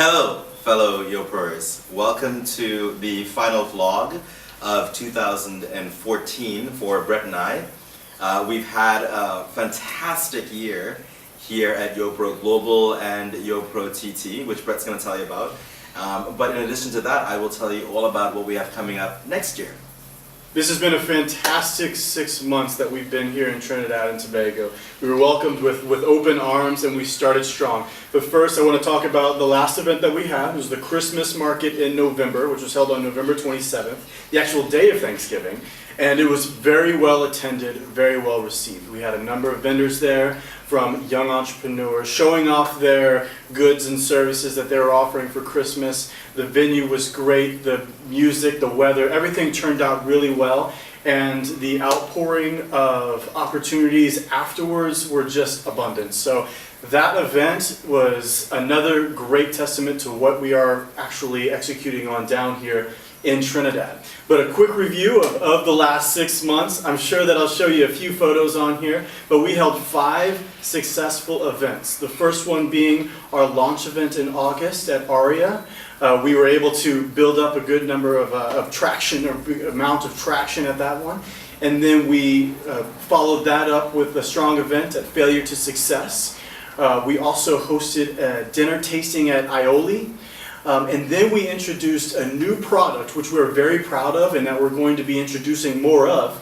Hello, fellow Yopers. Welcome to the final vlog of 2014 for Brett and I. We've had a fantastic year here at YoPro Global and YoPro TT, which Brett's going to tell you about. But in addition to that, I will tell you all about what we have coming up next year. This has been a fantastic 6 months that we've been here in Trinidad and Tobago. We were welcomed with open arms and we started strong. But first I want to talk about the last event that we had. It was the Christmas market in November, which was held on November 27th, the actual day of Thanksgiving. And it was very well attended, very well received. We had a number of vendors there from young entrepreneurs showing off their goods and services that they were offering for Christmas. The venue was great, the music, the weather, everything turned out really well. And the outpouring of opportunities afterwards were just abundant. So that event was another great testament to what we are actually executing on down here in Trinidad. But a quick review of the last 6 months. I'm sure that I'll show you a few photos on here, but we held 5 successful events. The first one being our launch event in August at ARIA. We were able to build up a good number of traction, or amount of traction at that one. And then we followed that up with a strong event at Failure to Success. We also hosted a dinner tasting at Aioli. And then we introduced a new product, which we're very proud of and that we're going to be introducing more of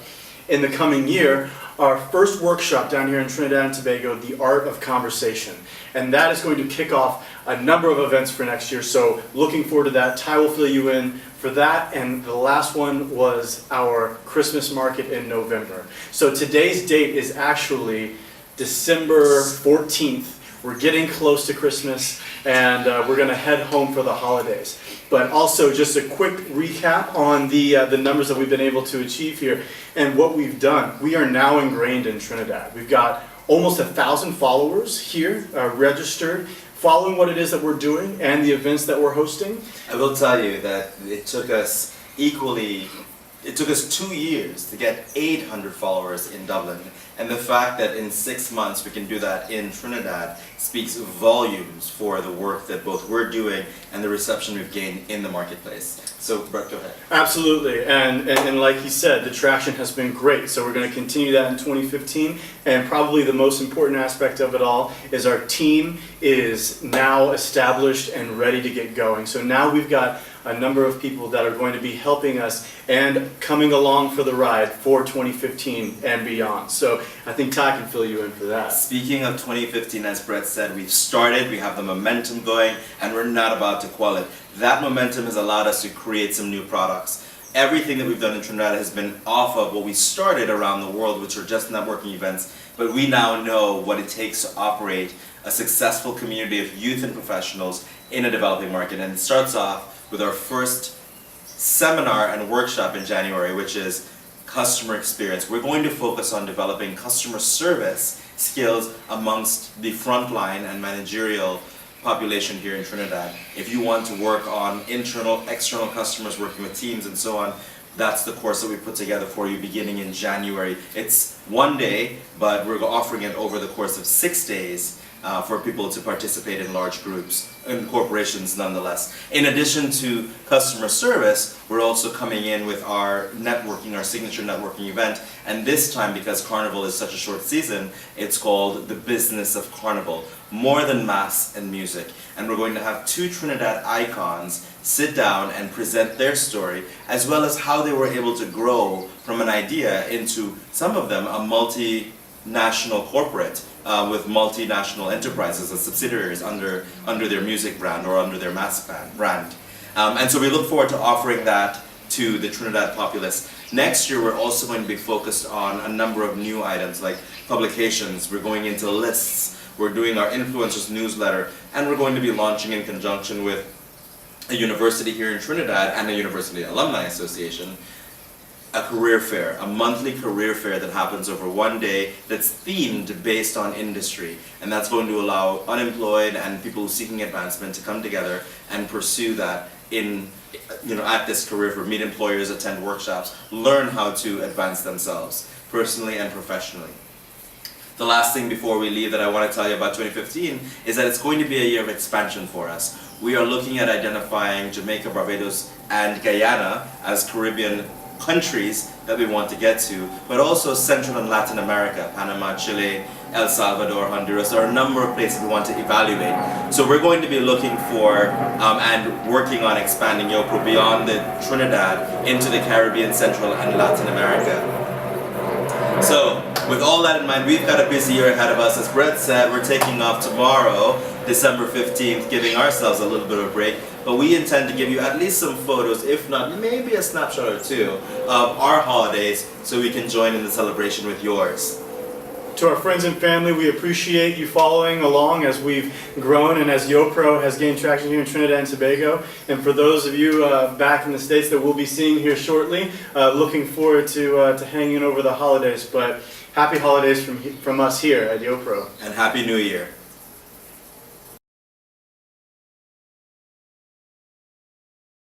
in the coming year. Our first workshop down here in Trinidad and Tobago, The Art of Conversation. And that is going to kick off a number of events for next year, so looking forward to that. Ty will fill you in for that, and the last one was our Christmas market in November. So today's date is actually December 14th. We're getting close to Christmas, and we're going to head home for the holidays. But also, just a quick recap on the numbers that we've been able to achieve here and what we've done. We are now ingrained in Trinidad. We've got almost 1,000 followers here registered, following what it is that we're doing and the events that we're hosting. I will tell you that it took us 2 years to get 800 followers in Dublin. And the fact that in 6 months we can do that in Trinidad speaks volumes for the work that both we're doing and the reception we've gained in the marketplace. So, Brett, go ahead. Absolutely, and like he said, the traction has been great. So we're going to continue that in 2015. And probably the most important aspect of it all is our team is now established and ready to get going. So now we've got a number of people that are going to be helping us and coming along for the ride for 2015 and beyond. So I think Ty can fill you in for that. Speaking of 2015, as Brett said, we've started, we have the momentum going, and we're not about to quell it. That momentum has allowed us to create some new products. Everything that we've done in Trinidad has been off of what we started around the world, which are just networking events, but we now know what it takes to operate a successful community of youth and professionals in a developing market. And it starts off with our first seminar and workshop in January, which is customer experience. We're going to focus on developing customer service skills amongst the frontline and managerial population here in Trinidad. If you want to work on internal, external customers, working with teams and so on, that's the course that we put together for you beginning in January. It's 1 day, but we're offering it over the course of 6 days for people to participate in large groups, in corporations nonetheless. In addition to customer service, we're also coming in with our networking, our signature networking event, and this time, because Carnival is such a short season, it's called The Business of Carnival, more than mass and music. And we're going to have 2 Trinidad icons sit down and present their story, as well as how they were able to grow from an idea into, some of them, a multinational corporate with multinational enterprises and subsidiaries under their music brand or under their mass brand. And so we look forward to offering that to the Trinidad populace. Next year we're also going to be focused on a number of new items like publications. We're going into lists, we're doing our influencers newsletter, and we're going to be launching in conjunction with a university here in Trinidad and a university alumni association a career fair, a monthly career fair that happens over 1 day that's themed based on industry. And that's going to allow unemployed and people seeking advancement to come together and pursue that at this career fair, meet employers, attend workshops, learn how to advance themselves personally and professionally. The last thing before we leave that I want to tell you about 2015 is that it's going to be a year of expansion for us. We are looking at identifying Jamaica, Barbados, and Guyana as Caribbean countries that we want to get to, but also Central and Latin America, Panama, Chile, El Salvador, Honduras. There are a number of places we want to evaluate. So we're going to be looking for and working on expanding YOPRO beyond the Trinidad into the Caribbean, Central and Latin America. So with all that in mind, we've got a busy year ahead of us. As Brett said, we're taking off tomorrow, December 15th, giving ourselves a little bit of a break. But we intend to give you at least some photos, if not maybe a snapshot or two, of our holidays so we can join in the celebration with yours. To our friends and family, we appreciate you following along as we've grown and as YOPRO has gained traction here in Trinidad and Tobago. And for those of you back in the States that we'll be seeing here shortly, looking forward to hanging over the holidays. But happy holidays from us here at YOPRO. And Happy New Year.